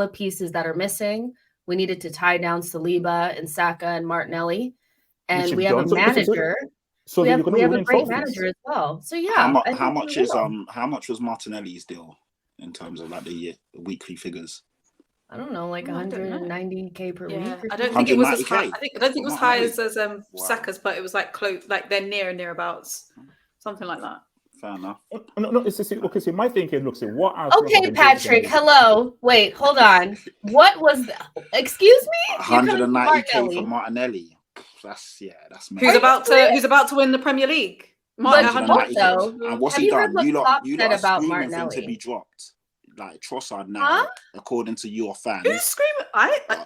of pieces that are missing. We needed to tie down Saliba and Saka and Martinelli. And we have a manager. So we have a great manager as well. So yeah. How much was Martinelli's deal in terms of like the weekly figures? I don't know, like 190k per week. I don't think it was as high. I don't think it was high as Saka's, but it was like close, like they're nearabouts, something like that. Fair enough. No, okay. So my thinking, look, what? Okay, Patrick. Hello. Wait, hold on. What was? Excuse me. 190k for Martinelli. That's who's about to win the Premier League. And what's he done? You lot are screaming for him to be dropped. Like Trossard now, according to your fans. Who's screaming?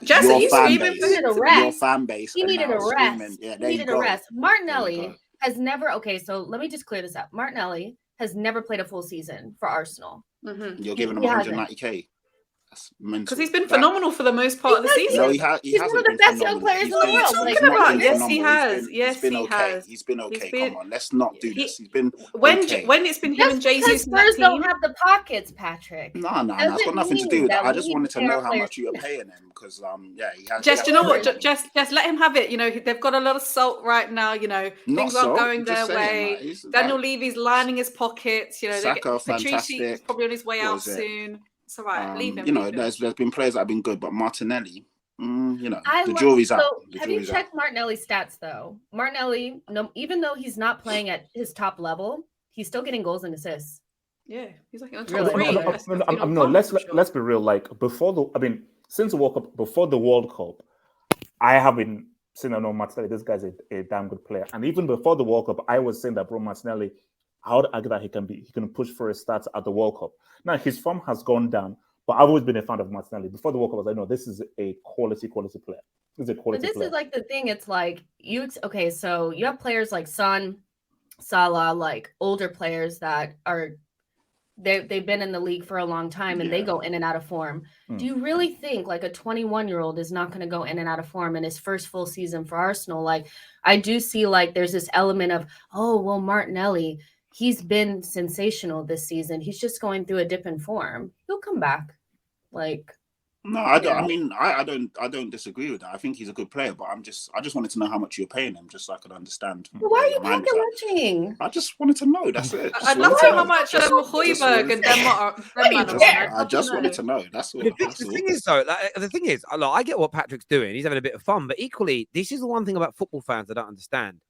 Jesse, you screaming for your fan base. He needed a rest. Yeah, he needed a rest. Martinelli has never. Okay, so let me just clear this up. Martinelli has never played a full season for Arsenal. Mm-hmm. You're giving him 190k. Because he's been phenomenal for the most part of the season. No, he's one of the best young players in the world. Yes, he has. Yes, he has. He's been okay. Come on, let's not do this. He's been when it's been him and Jesus. Spurs don't have the pockets, Patrick. No, it's got nothing to do with that. I just wanted to know how much you were paying him because he has. Just you know what? Just let him have it. You know they've got a lot of salt right now. You know things aren't going their way. Daniel Levy's lining his pockets. You know, Patrice's probably on his way out soon. It's all right. Leave him. You know, there's been players that have been good, but Martinelli, the jury's out. Have you checked Martinelli's stats though? Martinelli, even though he's not playing at his top level, he's still getting goals and assists. Yeah, he's like on top three. No, let's be real. Like since the World Cup, before the World Cup, I have been saying, "No, Martinelli, this guy's a damn good player." And even before the World Cup, I was saying that Martinelli, I would argue that he can push for his stats at the World Cup. Now his form has gone down, but I've always been a fan of Martinelli. Before the World Cup, I was like, no, this is a quality player. This is a quality player. Is like the thing. It's like so you have players like Son, Salah, like older players that are they've been in the league for a long time and they go in and out of form. Do you really think like a 21-year-old is not going to go in and out of form in his first full season for Arsenal? Like I do see like there's this element of, oh, well, Martinelli, he's been sensational this season. He's just going through a dip in form. He'll come back. No, I don't. I mean, I don't disagree with that. I think he's a good player, but I just wanted to know how much you're paying him, just so I could understand. Why are you pocket watching? I just wanted to know. That's it. I'd love to know how much Højbjerg and Denmark. I just wanted to know. That's all. The thing is, though, I get what Patrick's doing. He's having a bit of fun, but equally, this is the one thing about football fans I don't understand.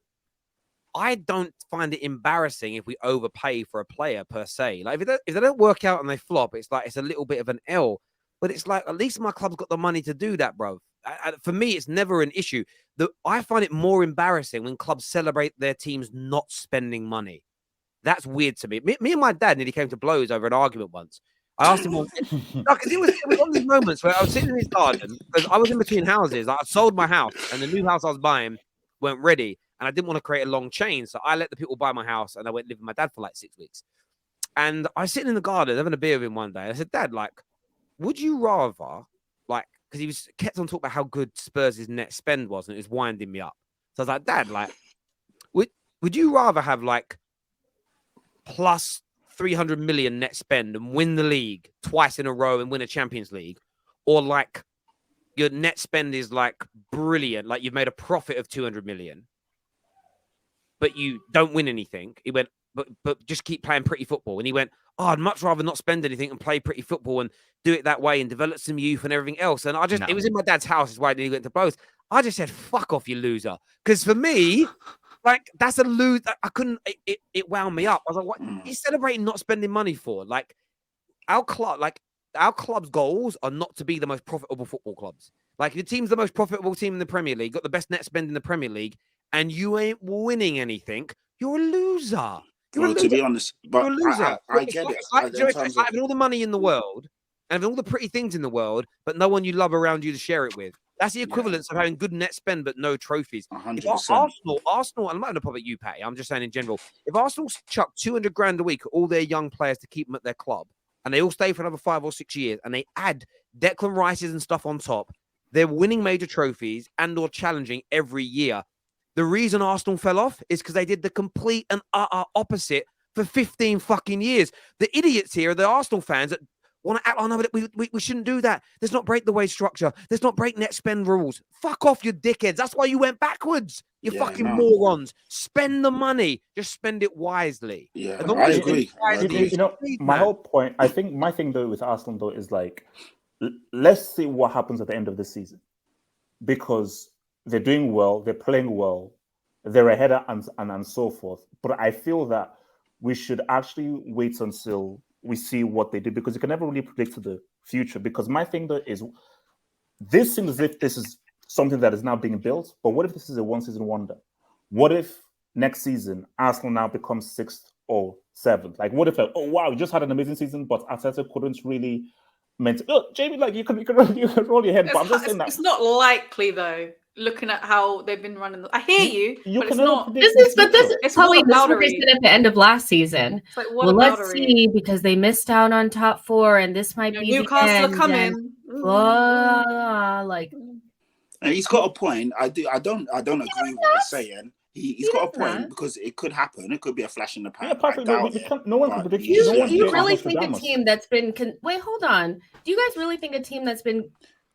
I don't find it embarrassing if we overpay for a player per se. Like if they don't work out and they flop, it's like it's a little bit of an L. But it's like at least my club's got the money to do that, bro. For me, it's never an issue. I find it more embarrassing when clubs celebrate their teams not spending money. That's weird to me. Me and my dad nearly came to blows over an argument once. I asked him, because it was one of these moments where I was sitting in his garden because I was in between houses. I sold my house and the new house I was buying weren't ready. And I didn't want to create a long chain. So I let the people buy my house and I went live with my dad for like 6 weeks. And I was sitting in the garden having a beer with him one day. And I said, Dad, like, would you rather, like, because he kept on talking about how good Spurs' net spend was and it was winding me up. So I was like, Dad, like, would you rather have like plus 300 million net spend and win the league twice in a row and win a Champions League? Or like your net spend is like brilliant, like you've made a profit of 200 million, but you don't win anything. He went, but just keep playing pretty football. And he went, oh, I'd much rather not spend anything and play pretty football and do it that way and develop some youth and everything else. And it was in my dad's house, is why he went to blows. I just said, fuck off, you loser. Because for me, like, that's a lose. I couldn't, it wound me up. I was like, what? He's celebrating not spending money for. Like, our club's goals are not to be the most profitable football clubs. Like, your team's the most profitable team in the Premier League, got the best net spend in the Premier League, and you ain't winning anything, you're a loser. To be honest, but you're a loser. I get it. It's like having all the money in the world and having all the pretty things in the world, but no one you love around you to share it with. That's the equivalence of having good net spend but no trophies. 100%. If Arsenal, I'm not going to pop at you, Patty. I'm just saying in general. If Arsenal chuck 200 grand a week at all their young players to keep them at their club, and they all stay for another 5 or 6 years, and they add Declan Rice's and stuff on top, they're winning major trophies and or challenging every year. The reason Arsenal fell off is because they did the complete and utter opposite for 15 fucking years. The idiots here are the Arsenal fans that want to act like, no, but we shouldn't do that. Let's not break the wage structure. Let's not break net spend rules. Fuck off, you dickheads. That's why you went backwards. You fucking morons. Spend the money. Just spend it wisely. Yeah, I agree. You know, my whole point, I think my thing though with Arsenal though is like, let's see what happens at the end of the season. Because they're doing well, they're playing well, they're ahead and so forth. But I feel that we should actually wait until we see what they do, because you can never really predict the future. Because my thing though is, this seems as if this is something that is now being built, but what if this is a one-season wonder? What if next season Arsenal now becomes 6th or 7th? Like, what if, oh wow, you just had an amazing season, but Arteta couldn't really look, Jamie, like you can roll your head, but I'm just saying that it's not likely though. Looking at how they've been running, I hear you, but it's not. This is probably what they said at the end of last season. It's like, well, let's see, because they missed out on top 4, and this might be Newcastle are coming. Like, and he's got a point. I don't agree with what he's saying. He's got a point, because it could happen. It could be a flash in the pan. No one can predict. Do you really think a team that's been? Wait, hold on. Do you guys really think a team that's been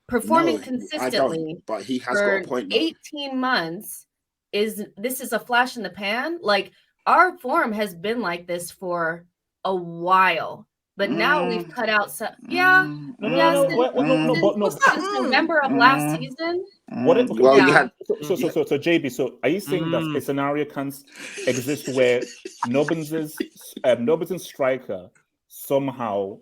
performing consistently, but he has got a point, 18 months is a flash in the pan? Like, our form has been like this for a while, but now we've cut out since November of last season. What if, so JB, so are you saying that a scenario can exist where Nobbins' striker somehow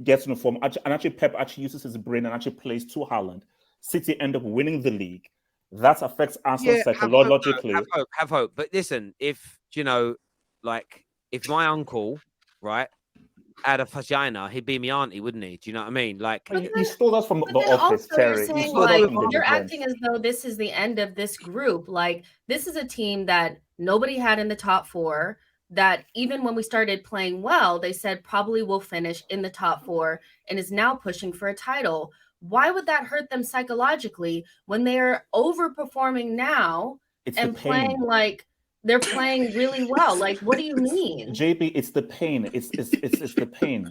gets in the form, and actually Pep actually uses his brain and actually plays to Haaland, City end up winning the league? That affects Arsenal psychologically. Have hope. But listen, if, you know, like, if my uncle, right, had a vagina, he'd be my auntie, wouldn't he? Do you know what I mean? Like, he stole that from the office, Terry. You're acting as though this is the end of this group. Like, this is a team that nobody had in the top 4, that even when we started playing well, they said probably will finish in the top 4, and is now pushing for a title. Why would that hurt them psychologically when they're overperforming now and playing like they're playing really well? Like, what do you mean? JB, it's the pain. It's the pain.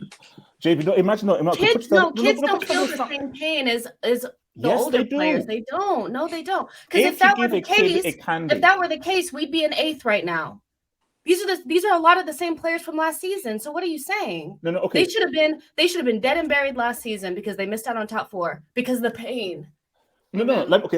JB, kids don't feel the same pain as the older players. They don't. No, they don't. Because if that were the case, we'd be in 8th right now. These are a lot of the same players from last season. So what are you saying? No, okay. They should have been dead and buried last season because they missed out on top 4 because of the pain. No. Let me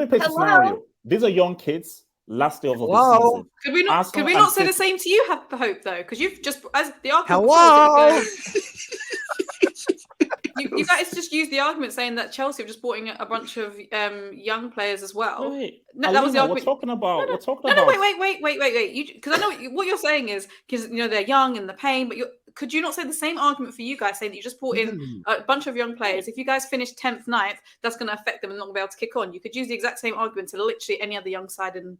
paint a scenario. These are young kids. Last day of the season. Could we not say the same to you, Hope, though? Because you've just, as the argument. Hello. You guys just used the argument saying that Chelsea have just brought in a bunch of young players as well. Wait. No, that was the argument. We're talking about. Wait. Because I know what you're saying is, because they're young and the pain, but could you not say the same argument for you guys, saying that you just brought in a bunch of young players? If you guys finish 10th, 9th, that's going to affect them and not going to be able to kick on. You could use the exact same argument to literally any other young side in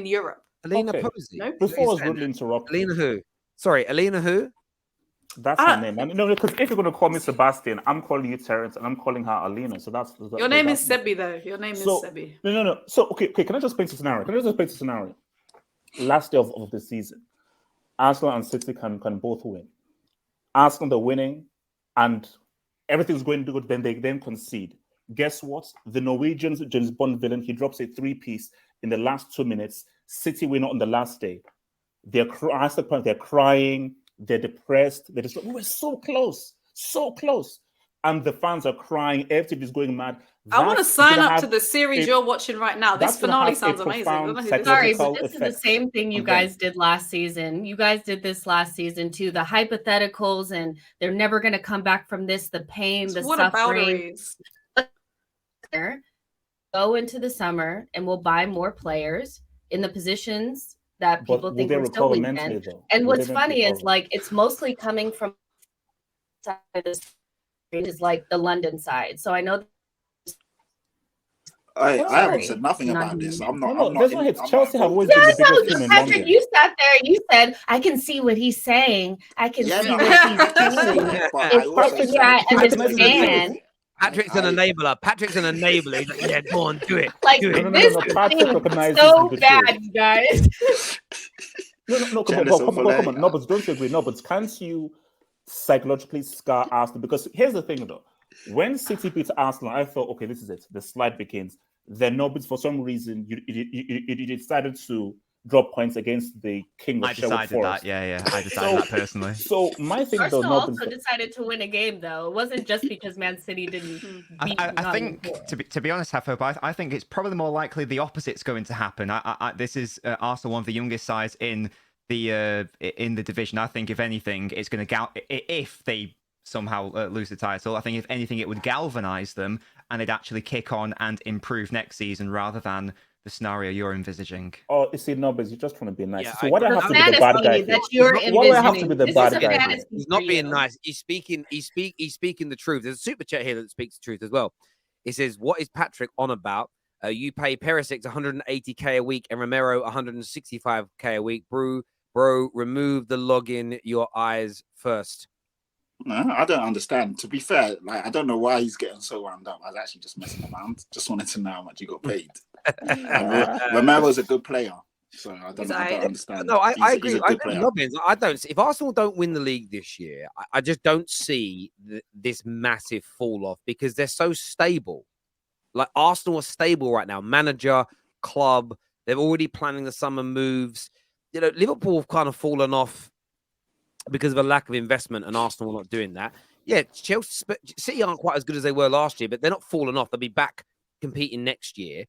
Europe. Alina Posey. No? Before I was rudely interrupted. Alina who? Sorry, Alina who? That's her name. No, because if you're going to call me Sebastian, I'm calling you Terrace, and I'm calling her Alina. So that's your name is Sebi, though. Your name is Sebi. No. So okay. Can I just paint a scenario? Last day of the season, Arsenal and City can both win. Arsenal they're winning, and everything's going good. Then they concede. Guess what? The Norwegian James Bond villain, he drops a 3-piece in the last 2 minutes. City win on the last day. They're crying. They're depressed. We were so close. And the fans are crying. Everything is going mad. I want to sign up to the series you're watching right now. This finale sounds amazing. Sorry, but this is the same thing you guys did last season. You guys did this last season too. The hypotheticals, and they're never going to come back from this. The pain, the suffering. Go into the summer, and we'll buy more players in the positions that people think we're still weak in. And what's funny is, like, it's mostly coming from this is like the London side. So I know I haven't said nothing about this. I'm not. Chelsea have always been the biggest team in London. You sat there and you said, I can see what he's saying. I can see what he's saying. I understand. Patrick's an enabler. He's like, yeah, go on, do it. Like, do it. This is so bad, you guys. No, come on. No, but don't you agree? No, but can't you psychologically scar Arsenal. Because here's the thing, though. When City beat Arsenal, I thought, okay, this is it. The slide begins. Then, no, but for some reason, you decided to drop points against the king of Sherwood Forest. Yeah. I decided that personally. So my thing, Arsenal though, also decided to win a game, though. It wasn't just because Man City didn't beat I think, to be honest, Hafo, I think it's probably more likely the opposite's going to happen. This is Arsenal, one of the youngest sides in the division. I think, if anything, it's going to if they somehow lose the title, I think if anything it would galvanize them and they'd actually kick on and improve next season rather than the scenario you're envisaging. Oh, you see, no, but you're just trying to be nice. Yeah, so why do I have to be the bad guy? Why do I have to be the bad guy? He's not being nice. He's speaking the truth. There's a super chat here that speaks the truth as well. It says, what is Patrick on about? You pay Perisic 180k a week and Romero 165k a week. Bro, remove the login your eyes first. No, I don't understand. To be fair, like, I don't know why he's getting so wound up. I was actually just messing around. Just wanted to know how much he got paid. Romero's a good player, so I don't understand. No, I agree. I don't. If Arsenal don't win the league this year, I just don't see this massive fall off because they're so stable. Like, Arsenal are stable right now. Manager, club, they're already planning the summer moves. You know, Liverpool have kind of fallen off because of a lack of investment, and Arsenal are not doing that. Yeah, City aren't quite as good as they were last year, but they're not falling off. They'll be back competing next year.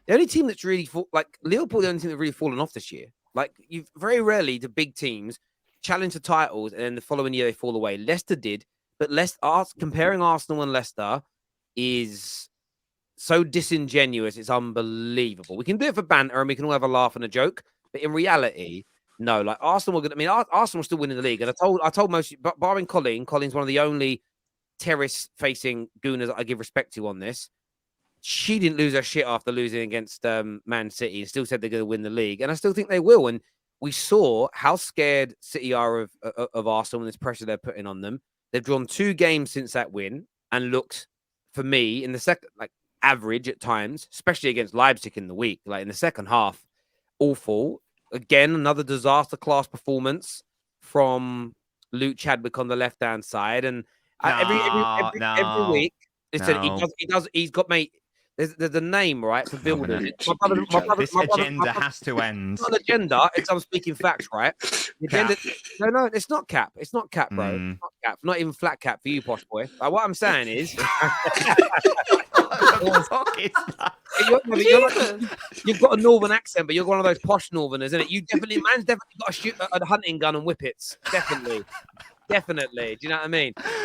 The only team that's really Liverpool, the only team that's really fallen off this year. Like, you very rarely do big teams challenge the titles and then the following year they fall away. Leicester did, but comparing Arsenal and Leicester is so disingenuous. It's unbelievable. We can do it for banter and we can all have a laugh and a joke, but in reality, no. Like, Arsenal were good. I mean, Arsenal are still winning the league, and I told most, but barring Colin's one of the only Terrace facing gooners that I give respect to on this. She didn't lose her shit after losing against Man City and still said they're going to win the league. And I still think they will. And we saw how scared City are of Arsenal and this pressure they're putting on them. They've drawn 2 games since that win and looked, for me, in the second, like, average at times, especially against Leipzig in the week. Like, in the second half, awful. Again, another disaster class performance from Luke Chadwick on the left-hand side. And every week, he's got, mate, there's a name, right, for building. This agenda has to end. It's not an agenda. I'm speaking facts, right? Agenda, no, it's not cap. It's not cap, bro. It's not cap. Not even flat cap for you, posh boy. Like, what I'm saying is, you've got a northern accent, but you're one of those posh northerners, isn't it? Man's definitely got a hunting gun and whippets. Definitely. Do you know what I mean?